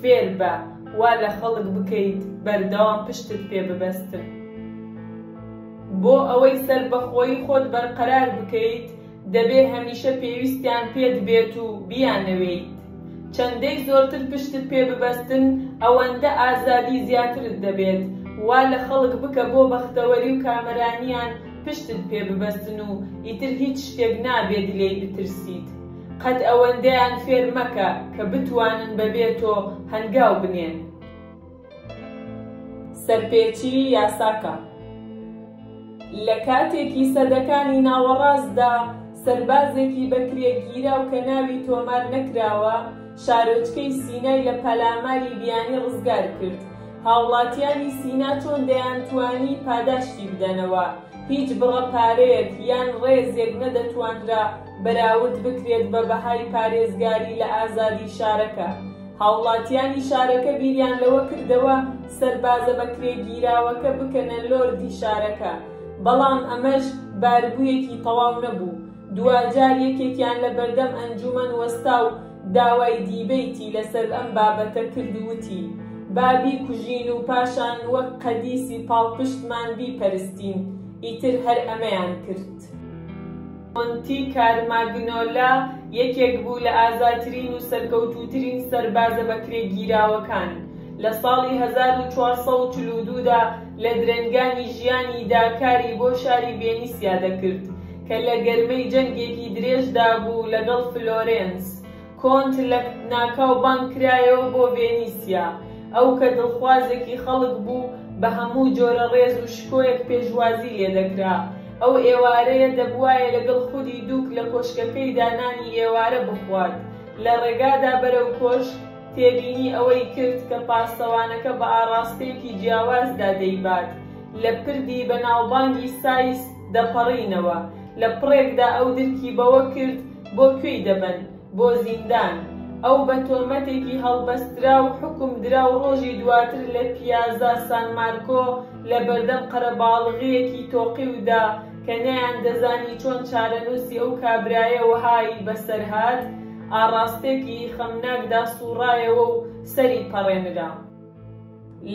فێر بە وا لە خەڵک بکەیت بەردەوام پشتت پێ ببەستن. بۆ ئەوەی سەربەخۆیی خۆت بەرقەرار بکەیت دەبێ هەمیشە پێویستیان پێت بێت و بیانەوێیت. چەندەی زۆرتر پشتت پێ ببەستن ئەوەندە ئازادی زیاترت دەبێت. وا لە خەڵک بکە بۆ بەختەوەری و کامەرانیان پشتت پێ ببەستن و ئیتر هیچ شتێک نابێت لێی بترسیت. قەت ئەوەندەیان فێر مەکە کە بتوانن بەبێ تۆ هەنگاو بنێن. سەرپێچی یاساکە. لە کاتێکی سەدەکانی ناوەڕاستدا سەربازێکی بەکرێگیراو کە ناوی تۆمار نەکراوە شارۆچکەی سینای لە پەلاماری بیانی ڕزگار کرد. هاوڵاتیانی سینا چۆن دەیانتوانی پاداشتی بدەنەوە. هیچ بڕە پارەیەک یان ڕێزێک نەدەتوانرا بەراورد بکرێت بە بەهای پارێزگاری لە ئازادی شارەکە. هاوڵاتیانی شارەکە بیریان لەوە کردەوە سەربازە بەکرێگیراوەکە بکەنە لۆردی شارەکە. بەڵام ئەمەش باربوویەکی تەواو نەبوو. دوجار یەکێکیان لە بەردەم ئەنجومەن وەستا و داوای دیبەیتی لەسەر ئەم بابەتە کردووتی بابی کوژین و پاشان وەک قەدیسی پاڵپشتمان بیپەرستین. ئیتر هەر ئەمەیان کرد. مۆنتی کارماگنۆلا یەکێک بوو لە ئازاترین و سەرکەوتووترین سەربازە بەکرێگیراوەکان. لە ساڵی 1442دا لە درەنگانی ژیانی داکاری بۆ شاری ڤێنیسیا دەکرد کە لە گەرمەی جەنگێکی درێژدا بوو لەگەڵ فلۆرێنس. کۆنت لە ناکاو بانگ کرایەوە بۆ ڤێنیسیا. ئەو کە دڵخوازێکی خەڵک بوو بە هەموو جۆرە ڕێز و شکۆیەک پێشوازی لێدەکرا. ئەو ئێوارەیە دەبوایە لەگەڵ خودی دووک لە کۆشکەکەی دانانی ئێوارە بخوات. لە ڕێگادا بەرەو کۆشک تێبینی ئەوەی کرد کە پاسەوانەکە بە ئاراستەیەکی جیاوازدا دەیبات. لە پردی بەناوبانگی سایس دەپەڕینەوە. لە پڕێکدا ئەو درکی بەوە کرد بۆ کوێی دەبن؟ بۆ زیندان. ئەو بە تۆمەتێکی هەڵبەسترا و حکم درا و ڕۆژی دواتر لە پیازا سان مارکۆ لە بەردەم قەرەباڵغیەکی تۆقیودا کە نەیان دەزانی چۆن چارەنووسی ئەو کابرایە وەهایی بەسەرهات ئاڕاستێکی خەمناکدا سوڕایەوە و سەری پەڕێنرا.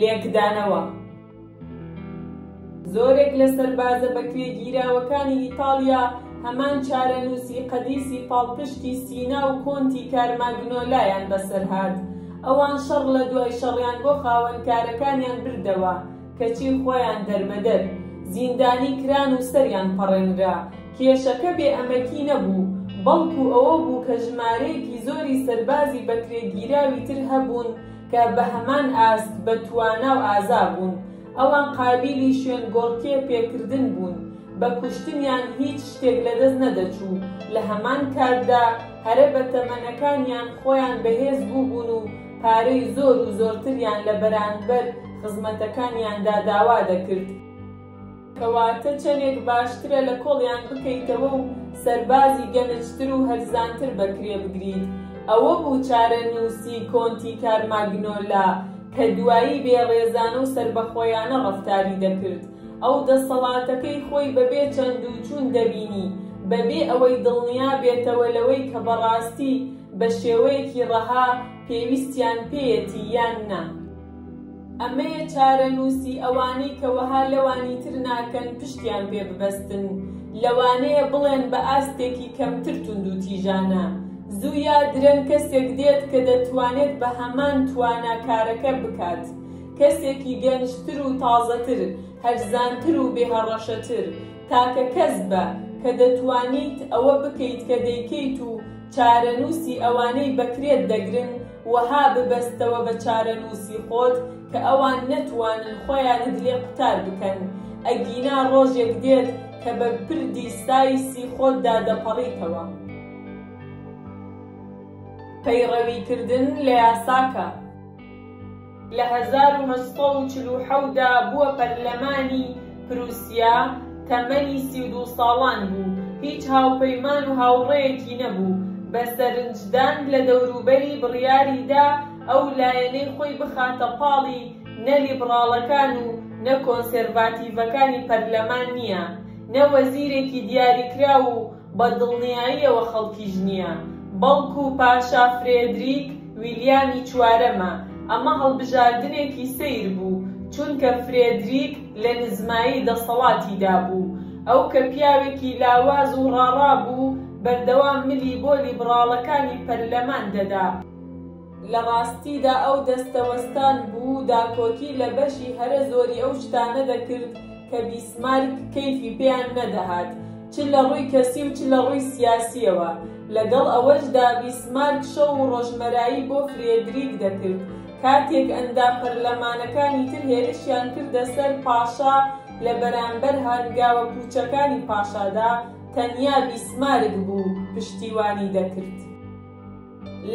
لێکدانەوە. زۆرێک لە سەربازە بەکرێگیراوەکانی ئیتاڵیا هەمان چارەنووسی قەدیسی پاڵپشتی سینا و کۆنتی کارماگنۆلایان بەسەرهات. ئەوان شەڕ لە دوای شەڕیان بۆ خاوەنکارەکانیان بردەوە کەچی خۆیان دەربەدەر زیندانی کران و سەریان پەڕێنرا. کێشەکە بێ ئەمەکی نەبوو، بەڵکو ئەوە بوو کە ژمارەیەکی زۆری سەربازی بەکرێگیراوی تر هەبوون کە بە هەمان ئاست بە توانا و ئازا بوون. ئەوان قابیلی شوێنگۆڕکێ پێکردن بوون. بە کوشتنیان هیچ شتێک لەدەست نەدەچوو. لە هەمان کاتدا هەرە بە تەمەنەکانیان خۆیان بەهێز بوو بوون و پارەی زۆر و زۆرتریان لە بەرانبەر خزمەتەکانیاندا داوا دەکرد. کەواتە چەندێک باشترە لە کۆڵیان بکەیتەوە و سەربازی گەنجتر و هەرزانتر بەکرێ بگریت. ئەوە بوو چارەنووسی کۆنتی کارماگنۆلا کە دوایی بێڕێزانە و سەربەخۆیانە ڕەفتاری دەکرد. ئەو دەسەڵاتەکەی خۆی بەبێ چەند و چوون دەبینی بەبێ ئەوەی دڵنیا بێتەوە لەوەی کە بەڕاستی بە شێوەیەکی ڕەها پێویستیان پێیەتی یان نا. ئەمەیە چارەنووسی ئەوانەی کە وەها لەوانی تر ناکەن پشتیان پێ ببەستن. لەوانەیە بڵێن بە ئاستێکی کەمتر توند و تیژانە. زوو یا درەنگ کەسێک دێت کە دەتوانێت بە هەمان توانە کارەکە بکات. کەسێکی گەنجتر و تازەتر، هەرزانتر و بێهەڕەشەتر. تاکە کەس بە کە دەتوانیت ئەوە بکەیت کە دەیکەیت و چارەنووسی ئەوانەی بەکرێت دەگرن وەها ببەستەوە بە چارەنووسی خۆت کە ئەوان نەتوانن خۆیانت لێ قوتار بکەن. ئەگینا ڕۆژێک دێت کە بە پردی سایسی خۆتدا دەپەڕیتەوە. پەیڕەویکردن لە یاساکە. لە 1847دا بووە پەرلەمانی پرووسیا. تەمەنی 32 ساڵان بوو. هیچ هاوپەیمان و هاوڕێیەکی نەبوو. بە سەرنجدان لە دەوروبەری بڕیاریدا ئەو لایەنەی خۆی بخاتە پاڵی نە لیبراڵەکان و نە کۆنسێرڤاتیڤەکانی پەرلەمان نییە، نە وەزیرێکی دیاریکرا و بە دڵنیاییەوە خەڵکیش نییە، بەڵکو پاشا فرێدریک ویلیامی چوارەمە، ئەمە هەڵبژاردنێکی سەیر بوو، چونکە فرێدریک لە نزمایی دەسەڵاتیدا بوو، ئەو کە پیاوێکی لاواز و ڕاڕا بوو بەردەوام ملی بۆ لیبراڵەکانی پەرلەمان دەدا. لە ڕاستیدا ئەو دەستەوەستان بوو داکۆکی لە بەشی هەرە زۆری ئەو شتانە دەکرد کە بیسمارک کەیفی پێیان نەدەهات، چ لە ڕووی کەسی و چ لە ڕووی سیاسیەوە. لەگەڵ ئەوەشدا بیسمارک شەو و ڕۆژمەرایی بۆ فرێدریک دەکرد. کاتێک ئەندام پەرلەمانەکانی تر هێرشیان کردە سەر پاشا لە بەرامبەر هەنگاوە پوچەکانی پاشادا، تەنیا بیسمارک بوو پشتیوانی دەکرد.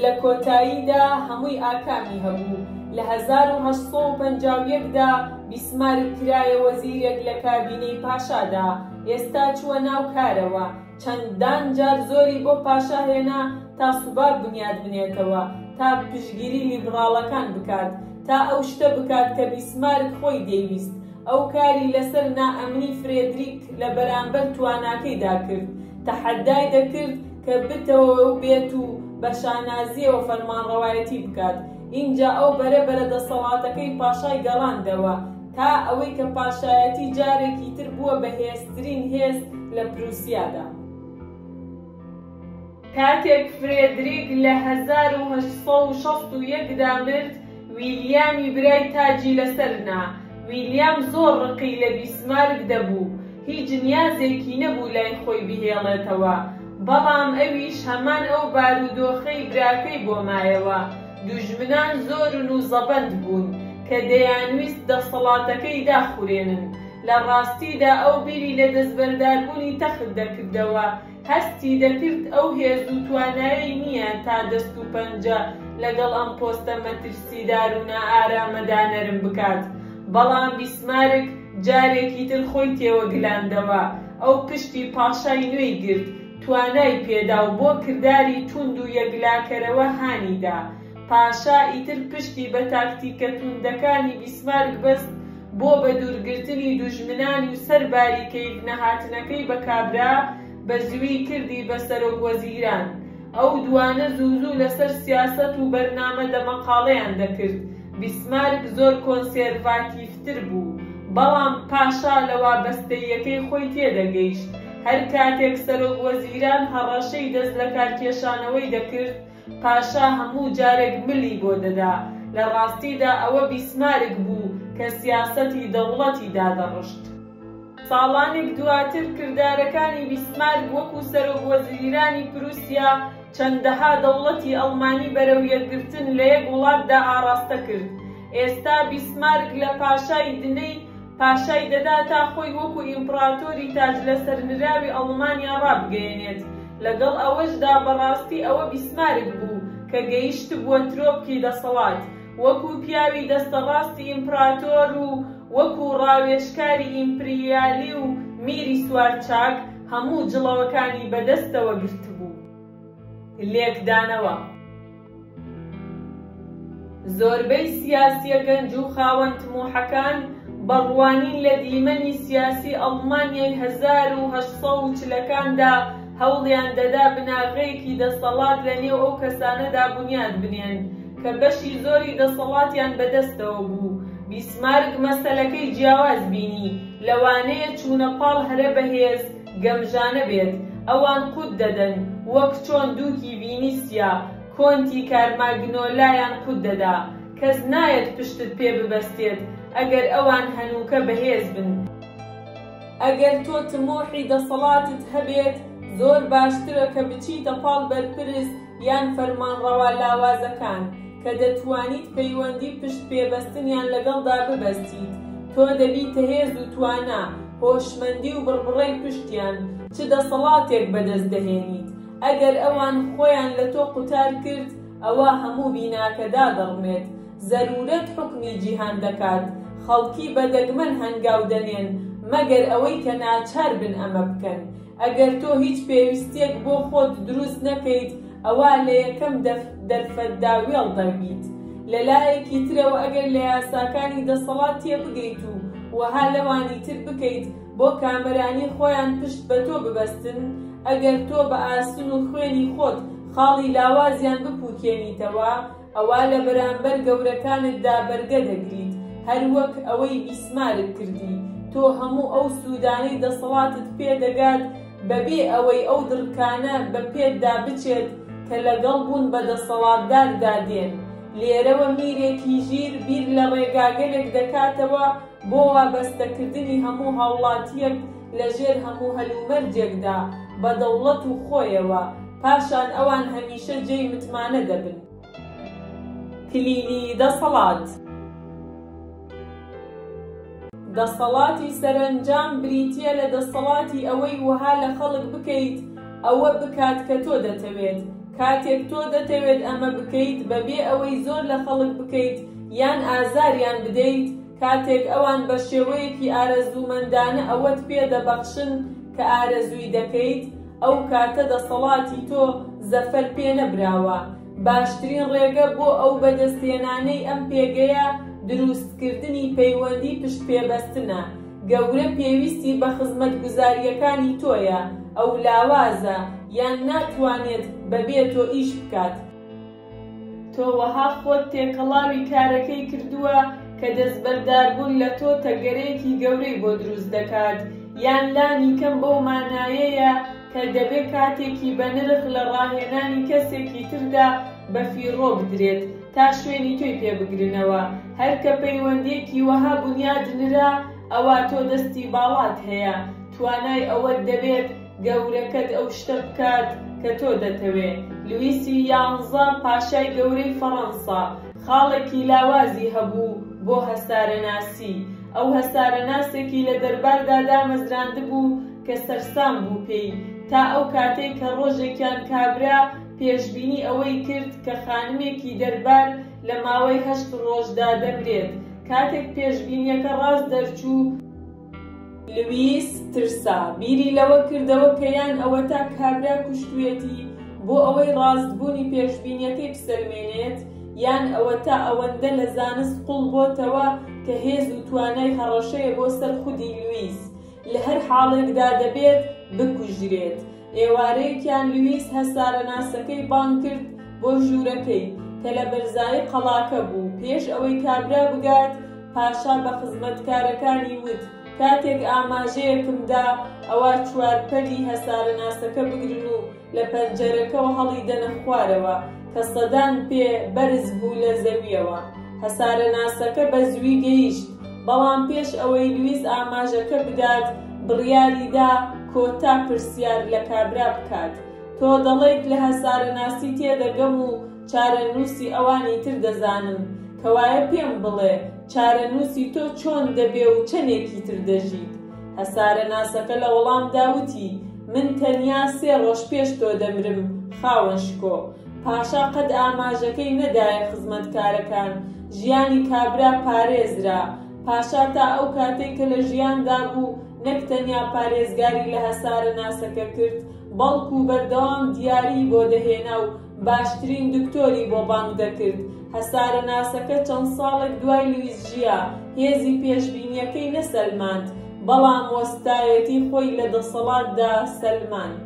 لە کۆتاییدا هەمووی ئاکامی هەبوو. لە 1851دا بیسمارک کرایە وەزیرێک لە کابینەی پاشادا. ئێستا چووە ناو کارەوە، چەندان جار زۆری بۆ پاشا هێنا تا سوبار بنیاد بنێتەوە، تا پشگیری لیبراڵەکان بکات، تا ئەو شتە بکات کە بیسمارک خۆی دەیویست. ئەو کاری لەسەر نائەمنی فرێدریک لە بەرامبەر تواناکەیدا کرد. تەحەدای دەکرد کە بتەوە و بێت و بە شانازیەوە فەرمانڕەوایەتی بکات. اینجا ئەو بەرەبەرە دەسەڵاتەکەی پاشای گەڕاندەوە تا ئەوەی کە پاشایەتی جارێکی تر بووە بەهێزترین هێز لە پروسیادا. کاتێک فرێدریک لە 1861دا مرد، ویلیامی برای تاجی لەسەرنا. ویلیام زۆر ڕقی لە بیسمارک دەبوو، هیچ نیازێکی نەبوو لای خۆی بهێڵێتەوە، بەڵام ئەویش هەمان ئەو بارودۆخەی براکەی بۆ مایەوە. دوژمنان زۆرن و زەبەند بوون کە دەیانویست دەسەڵاتەکەی داخورێنن. لە ڕاستیدا ئەو بیری لە دەستبەرداربوونی تەخت دەکردەوە، هەستی دەکرد ئەو هێز و توانایی نییە تا دەست و پەنجە لەگەڵ ئەم پۆستە مەترسیدار و نائارامەدا نەرم بکات. بەڵام بیسمارک جارێکی تر خۆی تێوەگلاندەوە. ئەو پشتی پاشای نوێی گرت، توانای پێدا و بۆ کردداری توند و یەکلاکەرەوە هانیدا. پاشا ئیتر پشتی بە تاکتیکە توندەکانی بیسمارک بەست بۆ بە دوورگرتنی دوژمنانی و سەرباری کەیف نەهاتنەکەی بەکابرا بە زووی کردی بە سەرۆکوەزیران. ئەو دوانە زوو لەسەر سیاسەت و بەرنامە دەمەقاڵەیان دەکرد. بیسمارک زۆر کۆنسێرڤاتیڤتر بوو، بەڵام پاشا لە وابەستەییەکەی خۆی تێدەگەیشت. هەر کاتێک سەرۆکوەزیران هەڕەشەی دەست لە کارکێشانەوەی دەکرد، پاشا هەموو جارێک ملی بۆ دەدا. لە ڕاستیدا ئەوە بیسمارک بوو کە سیاسەتی دەوڵەتی دادەڕشت. ساڵانێک دواتر کردارەکانی بیسمارک وەکو سەرۆکوەزیرانی پروسیا چەندەها دەوڵەتی ئەڵمانی بەرەو یەکگرتن لە یەک وڵاتدا ئاڕاستە کرد. ئێستا بیسمارک لە پاشای دنەی پاشای دەدا تا خۆی وەکو ئیمپراتۆری تاج لە سەرنراوی ئەڵمانیا ڕابگەیەنێت. لەگەڵ ئەوەشدا بەڕاستی ئەوە بیسمارک بوو کە گەیشت بووە ترۆپکی دەسەڵات، وەکو پیاوی دەستەڕاستی ئیمپراتۆر و وەکو ڕاوێژکاری ئیمپریالی و میری سوارچاک هەموو جڵەوەکانی بەدەستەوە گرت بوو. لێکدانەوە: زۆربەی سیاسیە گەنج و خاوەن تموحەکان بەڕوانین لە دیمەنی سیاسی ئەڵمانیای 1840کاندا هەوڵیان دەدا بناغەیەکی دەسەڵات لە نێو ئەو کەسانەدا بنیاد بنێن کە بەشی زۆری دەسەڵاتیان بەدەستەوە بوو. بیسمارک مەسەلەکەی جیاواز بینی، لەوانەیە چوونەپاڵ هەرە بەهێز گەمژانە بێت. ئەوان قوت دەدەن، وەک چۆن دووکی ڤینیسیا کۆنتی کارماگنۆلایان قوت دەدا. کەس نایەت پشتت پێ ببەستێت ئەگەر ئەوان هەنووکە بەهێز بن. ئەگەر تۆ تمۆحی دەسەڵاتت هەبێت، زۆر باشترە کە بچیتە پاڵ بەرپرس یان فەرمانڕەوا لاوازەکان کە دەتوانیت پەیوەندی پشت پێبەستنیان لەگەڵدا ببەستیت. تۆ دەبیتە هێز و توانا، هۆشمەندی و بڕبڕەی پشتیان، چ دەسەڵاتێک بەدەست دەهێنیت. ئەگەر ئەوان خۆیان لە تۆ قوتار کرد، ئەوە هەموو بیناکە دادەڕمێت. زەرورەت حوکمی جیهان دەکات، خەڵکی بەدەگمەن هەنگاو دەنێن مەگەر ئەوەی کە ناچار بن ئەمە بکەن. ئەگەر تۆ هیچ پێویستێک بۆ خۆت دروست نەکەیت، ئەوە لە یەکەم دەرفەتدا وێڵ دەبیت. لەلایەکی ترەوە ئەگەر لە یاساکانی دەسەڵات تێبگەیت و وەها لەوانی تر بکەیت بۆ کامەرانی خۆیان پشت بە تۆ ببەستن، ئەگەر تۆ بە ئاسن و خوێنی خۆت خاڵی لاوازیان بپوکێنیتەوە، ئەوا لە بەرامبەر گەورەکانتدا بەرگە دەگریت، هەروەک ئەوەی بیسمارت کردی. تۆ هەموو ئەو سوودانەی دەسەڵاتت پێدەگات بەبێ ئەوەی ئەو دڕکانە بە پێتدا بچێت کە لەگەڵ بوون بە دەسەڵاتداردا دێن. لێرەوە میرێکی ژیر بیر لە ڕێگاگەلێک دەکاتەوە بۆ وابەستەکردنی هەموو هاوڵاتیەک لەژێر هەموو هەلومەرجێکدا بە دەوڵەت و خۆیەوە، پاشان ئەوان هەمیشە جێی متمانە دەبن. کلیلی دەسەڵات. دەسەڵاتی سەرنجام بریتیە لە دەسەڵاتی ئەوەی وەها لە خەڵک بکەیت ئەوە بکات کە تۆ دەتەوێت. کاتێک تۆ دەتەوێت ئەمە بکەیت بەبێ ئەوەی زۆر لە خەڵک بکەیت یان ئازاریان بدەیت، کاتێک ئەوان بە شێوەیەکی ئارەزومەندانە ئەوەت پێ دەبەخشن کە ئارەزووی دەکەیت، ئەو کاتە دەسەڵاتی تۆ زەفەر پێ نەبراوە. باشترین ڕێگە بۆ ئەو بەدەستهێنانەی ئەم پێگەیە دروستکردنی پەیوەندی پشت پێبەستنە. گەورە پێویستی بە خزمەتگوزاریەکانی تۆیە، ئەو لاوازە یان ناتوانێت بەبێ تۆ ئیش بکات. تۆ وەها خۆت تێکەڵاوی کارەکەی کردووە کە دەستبەرداربوون لە تۆ تەگەرەیەکی گەورەی بۆ دروست دەکات، یان لانی کەم بەو مانایەیە کە دەبێت کاتێکی بە نرخ لە ڕاهێنانی کەسێکی تردا بە فیڕۆ بدرێت تا شوێنی تۆی پێبگرنەوە. هەر کە پەیوەندێکی وەها بنیادنرا ئەوە تۆ دەستی باڵات هەیە، توانای ئەوەت دەبێت گەورەکەت ئەو شتە بکات کە تۆ دەتەوێت. لویسی 11 پاشای گەورەی فەڕەنسا خاڵێکی لاوازی هەبوو بۆ هەسارەناسی. ئەو هەسارەناسێکی لە دەرباردا دامەزراندبوو کە سەرسام بوو پێی، تا ئەو کاتەی کە ڕۆژێکیان کابرا پێشبینی ئەوەی کرد کە خانمێکی دەربار لە ماوەی 8 ڕۆژدا دەمرێت. کاتێک پێشبینیەکە ڕاست دەرچوو، لویس ترسا، بیری لەوە کردەوە کە یان ئەوە تا کابرا کوشتوێتی بۆ ئەوەی ڕاستبوونی پێشبینیەکەی بسەلمێنێت، یان ئەوە تا ئەوەندە لە زانست قوڵ بۆتەوە کە هێز و توانای هەڕەشەیە بۆ سەر خودی لویس، لە هەر حاڵێکدا دەبێت بکوژرێت. ئێوارەیەکیان لویس هەسارەناسەکەی بان کرد بۆ ژوورەکەی کە لە بەرزایی قەڵاکە بوو. پێش ئەوەی کابرا بگات، پاشا بە خزمەتکارەکانی وت کاتێک ئاماژەیەکمدا ئەوە چوارپەلی هەسارەناسەکە بگرن و لە پەنجەرەکەەوە هەڵی دەنە خوارەوە کە سەدان پێ بەرز بوو لە زەویەوە. هەسارەناسەکە بە زووی گەیشت، بەڵام پێش ئەوەی لویس ئاماژەکە بدات بڕیاریدا کۆتا پرسیار لە کابرا بکات. تۆ دەڵێیت لە هەسارەناسی تێدەگەم و چارەنووسی ئەوانی تر دەزانم، کەوایە پێم بڵێ چارەنووسی تۆ چۆن دەبێ و چەندێکی تر دەژیت. هەسارەناسەکە لە وەڵام داوتی من تەنیا 3 ڕۆژ پێش تۆ دەمرم خاوەن شکۆ. پاشا قەت ئاماژەکەی نەدایە خزمەتکارەکان. ژیانی کابرا پارێزرا. پاشا تا ئەو کاتێک کە لە ژیاندا بوو نەک تەنیا پارێزگاری لە هەسارەناسەکە کرد، بەڵکو بەردەوام دیاری بۆ دەهێنا و باشترین دکتۆری بۆ بانگ دەکرد. هەسارەناسەکە چەند ساڵێک دوای لویس ژیا، هێزی پێشبینیەکەی نەسەلماند، بەڵام وەستایەتی خۆی لە دەسەڵاتدا سەلماند.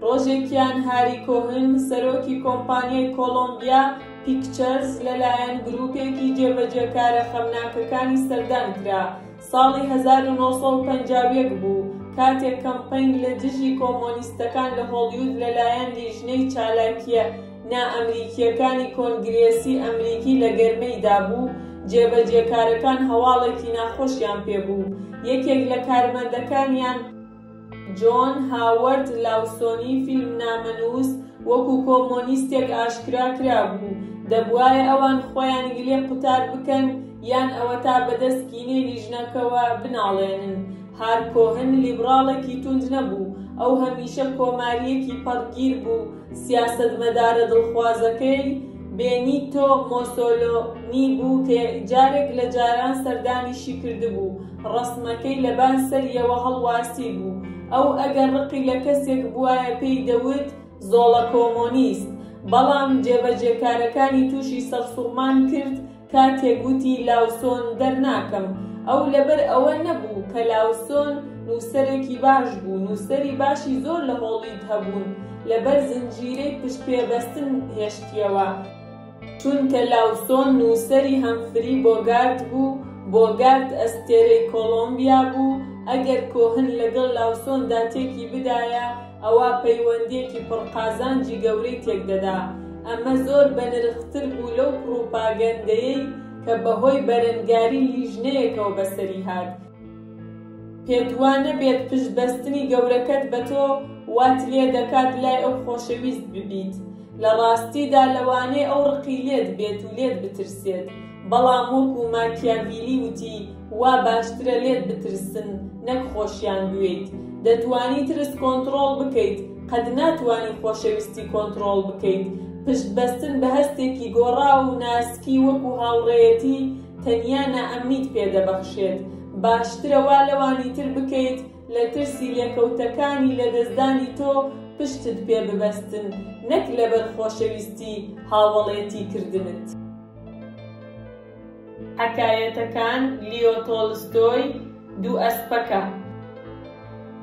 ڕۆژێکیان هاری کۆهن سەرۆکی کۆمپانیای کۆلۆمبیا پیکچەرز لەلایەن گروپێکی جێبەجێکارە خەمناکەکانی سەردان کرا. ساڵی 1951 بوو، کاتێک کەمپەین لە دژی کۆمۆنیستەکان لە هۆلیوود لەلایەن لیژنەی چالاکیە نائەمریکیەکانی کۆنگرێسی ئەمریکی لە گەرمەیدا بوو. جێبەجێکارەکان هەواڵێکی ناخۆشیان پێبوو. یەکێک لە کارمەندەکانیان جۆن هاوەرد لاوسۆنی فیلمنامەنووس وەکو کۆمۆنیستێک ئاشکرا کرا بوو. دەبوایە ئەوان خۆیان گلێ قوتار بکەن یان ئەوە تا بەدەست کینەی لیژنەکەوە بناڵێنن. هار کۆهن لیبراڵێکی توند نەبوو، ئەو هەمیشە کۆماریەکی پەڕگیر بوو. سیاسەتمەدارە دڵخوازەکەی بێنیتۆ مۆسۆلۆنی بوو کە جارێک لە جاران سەردانیشی کردبوو. ڕەسمەکەی لەبان سەریەوە هەڵواسی بوو. ئەو ئەگەر ڕقی لە کەسێک بوایە پێی دەوت زۆڵە کۆمۆنیست، بەڵام جێبەجێکارەکانی تووشی سەرسوڕمان کرد کاتێک گوتی لاوسۆن دەرناکەم. ئەو لەبەر ئەوە نەبوو کە لاوسۆن نووسەرێکی باش بوو، نووسەری باشی زۆر لە هۆڵیوود هەبوون لەبەر زنجیرەی پشتپێبەستن هێشتیەوە، چونکە لاوسۆن نووسەری هەمفری بۆگارد بوو، بۆگارد ئەستێرەی کۆلۆمبیا بوو. ئەگەر کۆهن لەگەڵ لاوسۆندا تێکی بدایە ئەوە پەیوەندیەکی پڕقازانجی گەورەی تێکدەدا. ئەمە زۆر بەنرختر بوو لەو پڕۆپاگەندەیەی کە بەهۆی بەرەنگاری لیژنەیەکەوە بەسەری هات. پێدوانە بێت پشتبەستنی گەورەکەت بە تۆ وات لێ دەکات لای ئەو خۆشەویست ببیت، لە ڕاستیدا لەوانەیە ئەو ڕقی لێت بێت و لێت بترسێت، بەڵام وەکو ماکیاڤیلی وتی وا باشترە لێت بترسن نەک خۆشیان بوێیت. دەتوانی ترس کۆنتڕۆڵ بکەیت، قەت ناتوانی خۆشەویستی کۆنتڕۆڵ بکەیت. پشتبەستن بە هەستێکی گۆڕا و ناسکی وەکو هاوڕێیەتی تەنیا نائەمنیت پێدەبەخشێت. باشترە وا لەوانی تر بکەیت لە ترسی لێکەوتەکانی لە دەستدانی تۆ پشتت پێ ببەستن، نەک لەبەر خۆشەویستی هاوڵێتی کردنت. حەکایەتەکان لیۆ تۆڵستۆی دوو ئەسپەکە.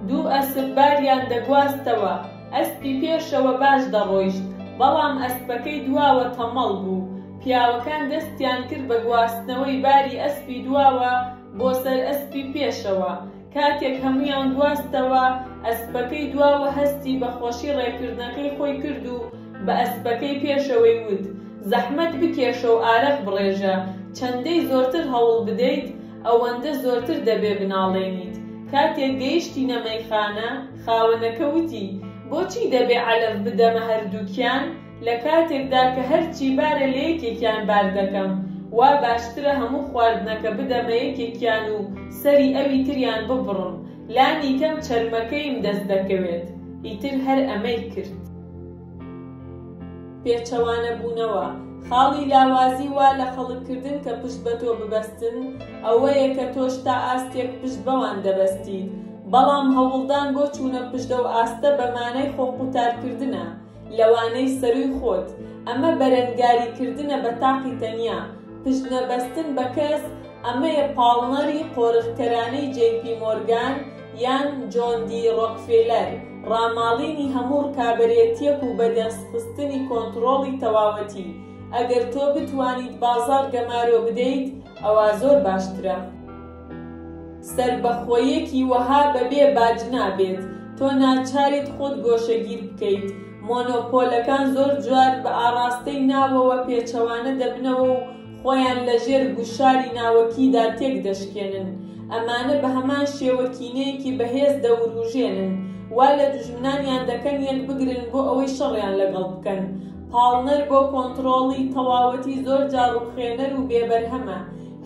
دوو ئەسپ باریان دەگواستەوە، ئەسپی پێشەوە باش دەڕۆیشت، بەڵام ئەسپەکەی دواوە تەمەڵ بوو. پیاوەکان دەستیان کرد بە گواستنەوەی باری ئەسپی دواوە بۆ سەر ئەسپی پێشەوە. کاتێک هەمویان گواستەوە، ئەسپەکەی دواوە هەستی بە خۆشی ڕێکردنەکەی خۆی کرد و بە ئەسپەکەی پێشەوەی وت: زەحمەت بکێشە و ئارەق بڕێژە، چەندەی زۆرتر هەوڵ بدەیت ئەوەندە زۆرتر دەبێ بناڵێنیت. کاتێک گەیشتینە مەیخانە، خاوەنەکە وتی: بۆچی دەبێ عەلەف بدەمە هەردووکیان لە کاتێکدا کە هەرچی بارە لە یەکێکیان بار دەکەم؟ وا باشترە هەموو خواردنەکە بدەمە یەکێکیان و سەری ئەوی تریان ببڕم، لانی کەم چەرمەکەیم دەست دەکەوێت. ئیتر هەر ئەمەی کرد. پێچەوانە بوونەوە. خاڵی لاوازی وا لە خەڵککردن کە پشت بە تۆ ببەستن ئەوەیە کە تۆش تا ئاستێک پشت بەوان دەبەستیت، بەڵام هەوڵدان بۆ چوونە پشتە و ئاستە بەمانەی خۆقوتارکردنە لەوانەی سەرووی خۆت. ئەمە بەرەنگاریکردنە بە تاقی تەنیا. پشت نەبەستن بە کەس ئەمەیە پاڵنەری قۆرغکەرانەی جێپی مۆرگان یان جۆن دی ڕۆکفێلەر، ڕاماڵینی هەموو ڕکابەرێتیەک و بەدەستخستنی کۆنتڕۆڵی تەواوەتی. ئەگەر تۆ بتوانیت بازاڕ گەمارۆ بدەیت ئەوە زۆر باشترە. سەربەخۆیەکی وەها بەبێ باج نابێت. تۆ ناچارێت خۆت گۆشەگیر بکەیت. مۆنۆپۆلەکان زۆر جوار بە ئاڕاستەی ناوەوە پێچەوانە دەبنەوە و خۆیان لەژێر گوشاری ناوەکیدا تێک دەشکێنن. ئەمانە بە هەمان شێوەکینەیەکی بەهێز دەوروژێنن، وا لە دژمنانیان دەکەن یەک بگرن بۆ ئەوەی شەڕیان لەگەڵ بکەن. پاڵنەر بۆ کۆنتڕۆڵی تەواوەتی زۆر جاڕوخێنەر و بێبەرهەمە.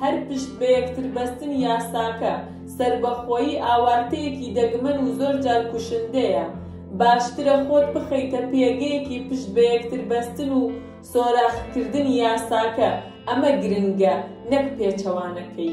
هەر پشت بە یەکتر بەستن یاساکە، سەربەخۆیی ئاوارتەیەکی دەگمەن و زۆر جار کوشندەیە. باشترە خۆت بخەیتە پێگەیەکی پشت بە یەکتر بەستن و سۆراخکردنی یاساکە. ئەمە گرنگە، نەک پێچەوانەکەی.